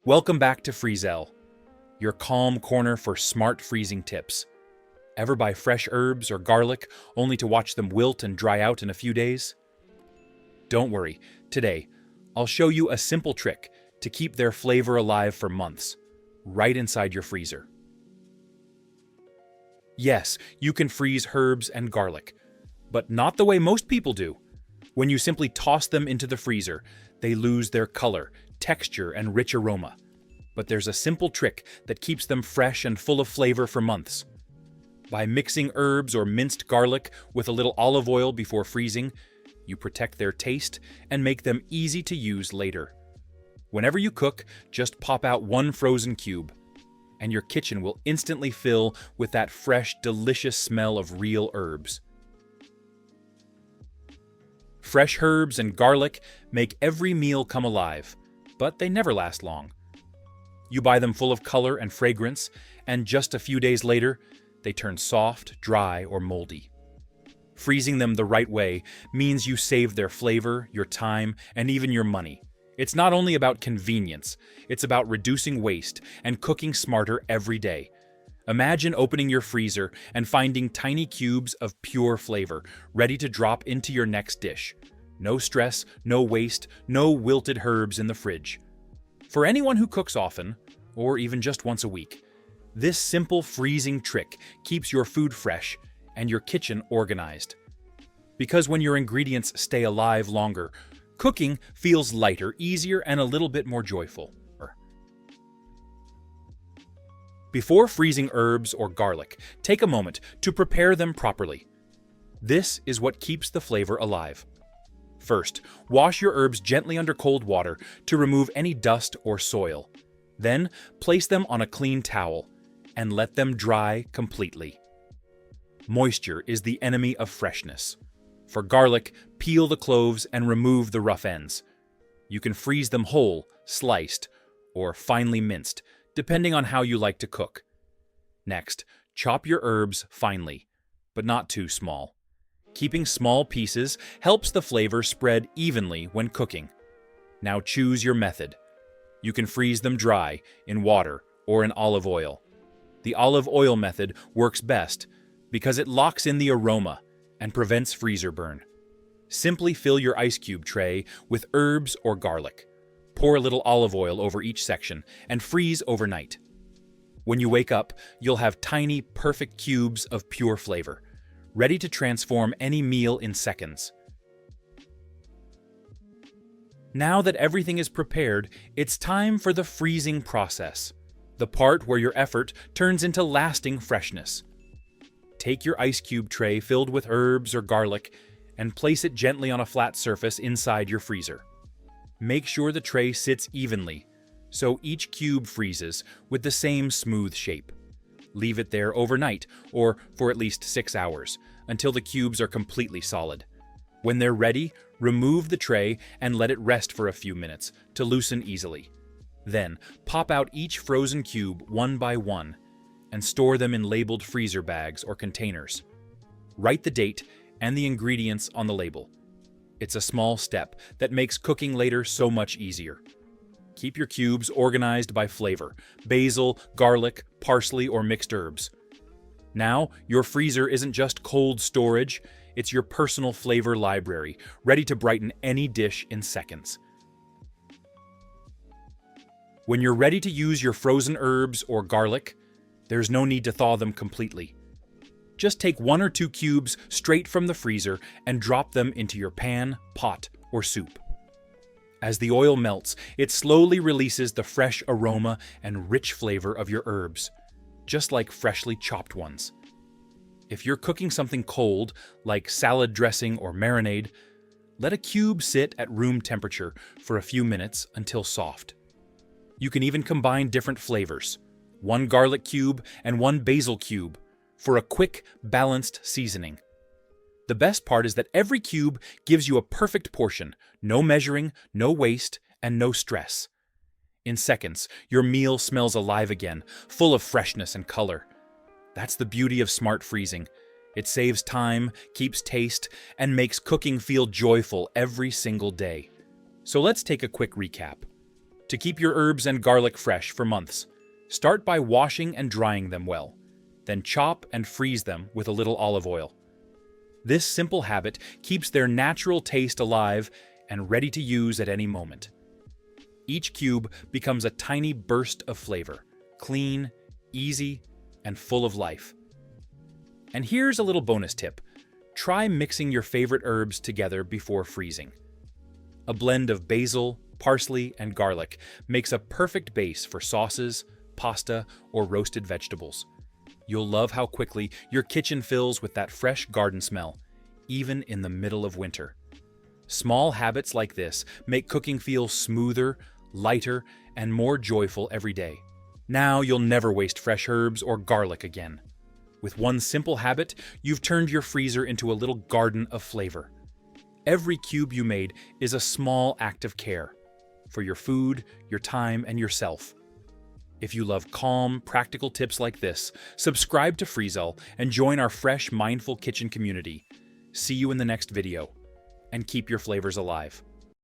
Welcome back to Freezelle, your calm corner for smart freezing tips. Ever buy fresh herbs or garlic only to watch them wilt and dry out in a few days? Don't worry, today I'll show you a simple trick to keep their flavor alive for months, right inside your freezer. Yes, you can freeze herbs and garlic, but not the way most people do. When you simply toss them into the freezer, they lose their color, texture, and rich aroma. But there's a simple trick that keeps them fresh and full of flavor for months. By mixing herbs or minced garlic with a little olive oil before freezing, you protect their taste and make them easy to use later. Whenever you cook, just pop out one frozen cube, and your kitchen will instantly fill with that fresh, delicious smell of real herbs. Fresh herbs and garlic make every meal come alive, but they never last long. You buy them full of color and fragrance, and just a few days later, they turn soft, dry, or moldy. Freezing them the right way means you save their flavor, your time, and even your money. It's not only about convenience, it's about reducing waste and cooking smarter every day. Imagine opening your freezer and finding tiny cubes of pure flavor, ready to drop into your next dish. No stress, no waste, no wilted herbs in the fridge. For anyone who cooks often, or even just once a week, this simple freezing trick keeps your food fresh and your kitchen organized. Because when your ingredients stay alive longer, cooking feels lighter, easier, and a little bit more joyful. Before freezing herbs or garlic, take a moment to prepare them properly. This is what keeps the flavor alive. First, wash your herbs gently under cold water to remove any dust or soil. Then, place them on a clean towel and let them dry completely. Moisture is the enemy of freshness. For garlic, peel the cloves and remove the rough ends. You can freeze them whole, sliced, or finely minced, depending on how you like to cook. Next, chop your herbs finely, but not too small. Keeping small pieces helps the flavor spread evenly when cooking. Now choose your method. You can freeze them dry, in water, or in olive oil. The olive oil method works best because it locks in the aroma and prevents freezer burn. Simply fill your ice cube tray with herbs or garlic. Pour a little olive oil over each section and freeze overnight. When you wake up, you'll have tiny, perfect cubes of pure flavor, ready to transform any meal in seconds. Now that everything is prepared, it's time for the freezing process, the part where your effort turns into lasting freshness. Take your ice cube tray filled with herbs or garlic and place it gently on a flat surface inside your freezer. Make sure the tray sits evenly, so each cube freezes with the same smooth shape. Leave it there overnight, or for at least 6 hours, until the cubes are completely solid. When they're ready, remove the tray and let it rest for a few minutes to loosen easily. Then, pop out each frozen cube one by one and store them in labeled freezer bags or containers. Write the date and the ingredients on the label. It's a small step that makes cooking later so much easier. Keep your cubes organized by flavor: basil, garlic, parsley, or mixed herbs. Now, your freezer isn't just cold storage, it's your personal flavor library, ready to brighten any dish in seconds. When you're ready to use your frozen herbs or garlic, there's no need to thaw them completely. Just take 1 or 2 cubes straight from the freezer and drop them into your pan, pot, or soup. As the oil melts, it slowly releases the fresh aroma and rich flavor of your herbs, just like freshly chopped ones. If you're cooking something cold, like salad dressing or marinade, let a cube sit at room temperature for a few minutes until soft. You can even combine different flavors, 1 garlic cube and 1 basil cube, for a quick, balanced seasoning. The best part is that every cube gives you a perfect portion, no measuring, no waste, and no stress. In seconds, your meal smells alive again, full of freshness and color. That's the beauty of smart freezing. It saves time, keeps taste, and makes cooking feel joyful every single day. So let's take a quick recap. To keep your herbs and garlic fresh for months, start by washing and drying them well. Then chop and freeze them with a little olive oil. This simple habit keeps their natural taste alive and ready to use at any moment. Each cube becomes a tiny burst of flavor, clean, easy, and full of life. And here's a little bonus tip. Try mixing your favorite herbs together before freezing. A blend of basil, parsley, and garlic makes a perfect base for sauces, pasta, or roasted vegetables. You'll love how quickly your kitchen fills with that fresh garden smell, even in the middle of winter. Small habits like this make cooking feel smoother, lighter, and more joyful every day. Now you'll never waste fresh herbs or garlic again. With one simple habit, you've turned your freezer into a little garden of flavor. Every cube you made is a small act of care for your food, your time, and yourself. If you love calm, practical tips like this, subscribe to Freezelle and join our fresh, mindful kitchen community. See you in the next video, and keep your flavors alive.